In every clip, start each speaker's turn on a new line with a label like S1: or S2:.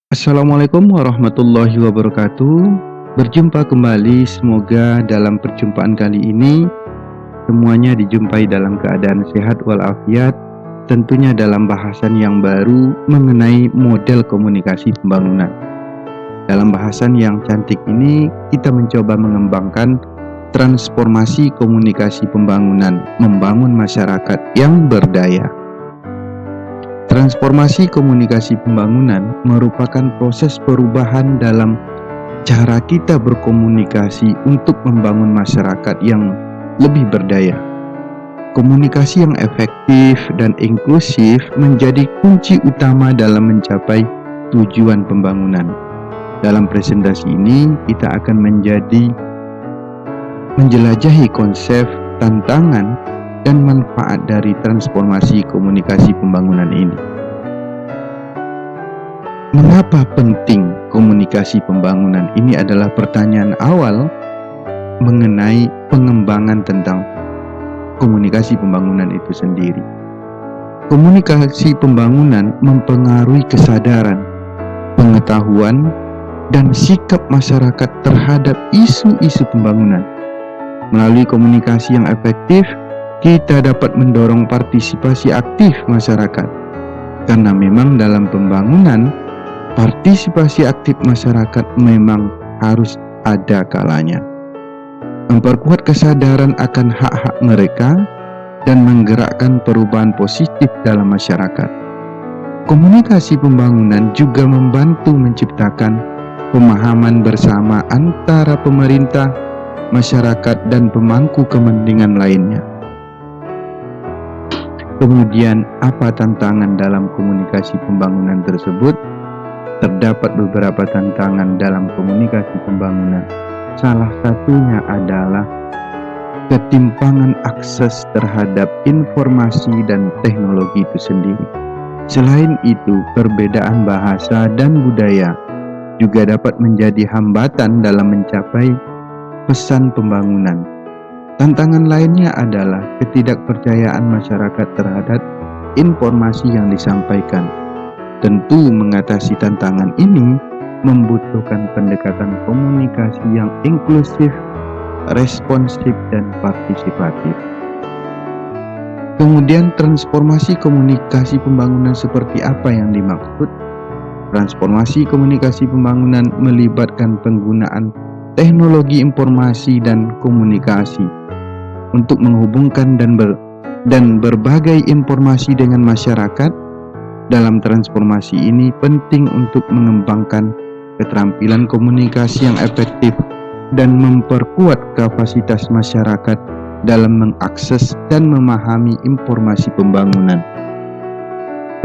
S1: Assalamualaikum warahmatullahi wabarakatuh. Berjumpa kembali, semoga dalam perjumpaan kali ini semuanya dijumpai dalam keadaan sehat walafiat. Tentunya dalam bahasan yang baru mengenai model komunikasi pembangunan. Dalam bahasan yang cantik ini, kita mencoba mengembangkan transformasi komunikasi pembangunan, membangun masyarakat yang berdaya. Transformasi komunikasi pembangunan merupakan proses perubahan dalam cara kita berkomunikasi untuk membangun masyarakat yang lebih berdaya. Komunikasi yang efektif dan inklusif menjadi kunci utama dalam mencapai tujuan pembangunan. Dalam presentasi ini, kita akan menjelajahi konsep, tantangan, dan manfaat dari transformasi komunikasi pembangunan ini. Mengapa penting komunikasi pembangunan? Ini adalah pertanyaan awal mengenai pengembangan tentang komunikasi pembangunan itu sendiri. Komunikasi pembangunan mempengaruhi kesadaran, pengetahuan, dan sikap masyarakat terhadap isu-isu pembangunan. Melalui komunikasi yang efektif, kita dapat mendorong partisipasi aktif masyarakat. Karena memang dalam pembangunan, partisipasi aktif masyarakat memang harus ada kalanya. Memperkuat kesadaran akan hak-hak mereka dan menggerakkan perubahan positif dalam masyarakat. Komunikasi pembangunan juga membantu menciptakan pemahaman bersama antara pemerintah, masyarakat, dan pemangku kepentingan lainnya. Kemudian, apa tantangan dalam komunikasi pembangunan tersebut? Terdapat beberapa tantangan dalam komunikasi pembangunan. Salah satunya adalah ketimpangan akses terhadap informasi dan teknologi itu sendiri. Selain itu, perbedaan bahasa dan budaya juga dapat menjadi hambatan dalam mencapai pesan pembangunan. Tantangan lainnya adalah ketidakpercayaan masyarakat terhadap informasi yang disampaikan. Tentu mengatasi tantangan ini membutuhkan pendekatan komunikasi yang inklusif, responsif, dan partisipatif. Kemudian transformasi komunikasi pembangunan seperti apa yang dimaksud? Transformasi komunikasi pembangunan melibatkan penggunaan teknologi informasi dan komunikasi untuk menghubungkan dan berbagai informasi dengan masyarakat. Dalam transformasi ini penting untuk mengembangkan keterampilan komunikasi yang efektif dan memperkuat kapasitas masyarakat dalam mengakses dan memahami informasi pembangunan.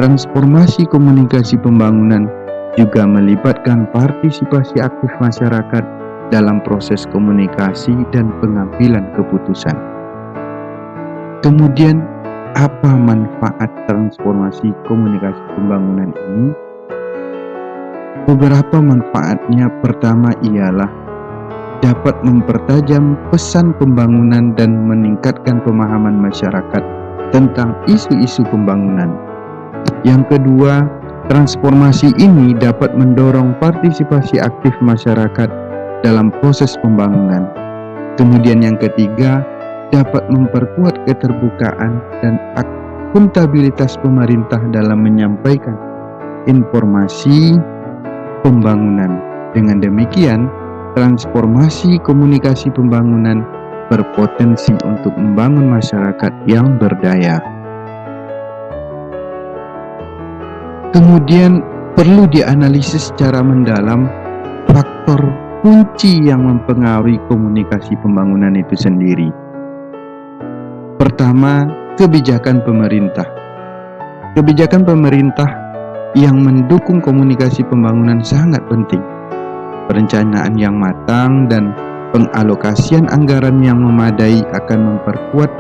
S1: Transformasi komunikasi pembangunan juga melibatkan partisipasi aktif masyarakat dalam proses komunikasi dan pengambilan keputusan. Kemudian, apa manfaat transformasi komunikasi pembangunan ini? Beberapa manfaatnya, pertama ialah dapat mempertajam pesan pembangunan dan meningkatkan pemahaman masyarakat tentang isu-isu pembangunan. Yang kedua, transformasi ini dapat mendorong partisipasi aktif masyarakat dalam proses pembangunan. Kemudian yang ketiga, dapat memperkuat keterbukaan dan akuntabilitas pemerintah dalam menyampaikan informasi pembangunan. Dengan demikian, transformasi komunikasi pembangunan berpotensi untuk membangun masyarakat yang berdaya. Kemudian perlu dianalisis secara mendalam faktor kunci yang mempengaruhi komunikasi pembangunan itu sendiri. Pertama, kebijakan pemerintah. Kebijakan pemerintah yang mendukung komunikasi pembangunan sangat penting. Perencanaan yang matang dan pengalokasian anggaran yang memadai akan memperkuat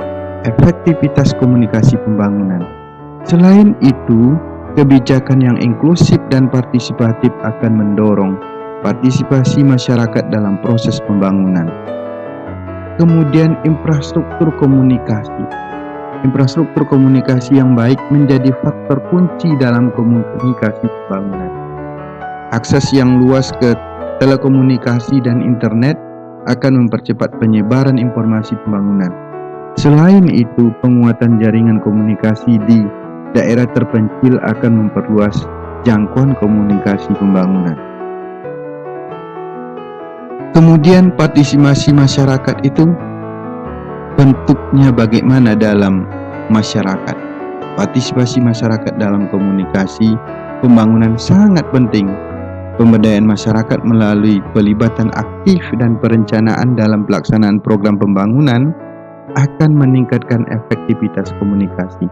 S1: efektivitas komunikasi pembangunan. Selain itu, kebijakan yang inklusif dan partisipatif akan mendorong partisipasi masyarakat dalam proses pembangunan. Kemudian infrastruktur komunikasi. Infrastruktur komunikasi yang baik menjadi faktor kunci dalam komunikasi pembangunan. Akses yang luas ke telekomunikasi dan internet akan mempercepat penyebaran informasi pembangunan. Selain itu, penguatan jaringan komunikasi di daerah terpencil akan memperluas jangkauan komunikasi pembangunan. Kemudian partisipasi masyarakat itu bentuknya bagaimana dalam masyarakat. Partisipasi masyarakat dalam komunikasi pembangunan sangat penting. Pemberdayaan masyarakat melalui pelibatan aktif dan perencanaan dalam pelaksanaan program pembangunan akan meningkatkan efektivitas komunikasi.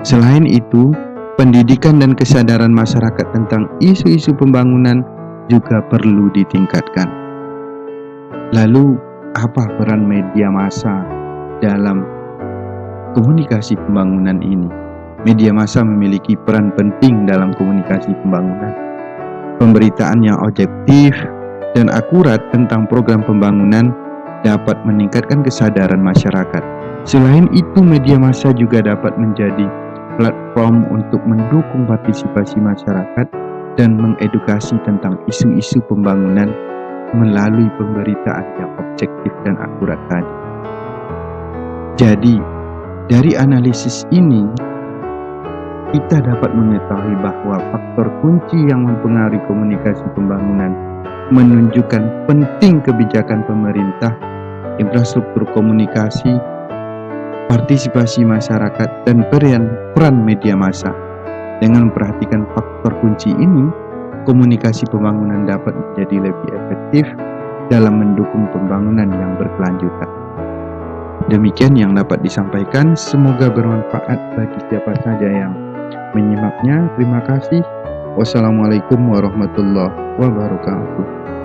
S1: Selain itu, pendidikan dan kesadaran masyarakat tentang isu-isu pembangunan juga perlu ditingkatkan. Lalu, apa peran media massa dalam komunikasi pembangunan ini? Media massa memiliki peran penting dalam komunikasi pembangunan. Pemberitaan yang objektif dan akurat tentang program pembangunan dapat meningkatkan kesadaran masyarakat. Selain itu, media massa juga dapat menjadi platform untuk mendukung partisipasi masyarakat dan mengedukasi tentang isu-isu pembangunan melalui pemberitaan yang objektif dan akurat tadi. Jadi, dari analisis ini, kita dapat mengetahui bahwa faktor kunci yang mempengaruhi komunikasi pembangunan menunjukkan penting kebijakan pemerintah, infrastruktur komunikasi, partisipasi masyarakat, dan peran media massa. Dengan memperhatikan faktor kunci ini, komunikasi pembangunan dapat menjadi lebih efektif dalam mendukung pembangunan yang berkelanjutan. Demikian yang dapat disampaikan, semoga bermanfaat bagi siapa saja yang menyimaknya. Terima kasih. Wassalamualaikum warahmatullahi wabarakatuh.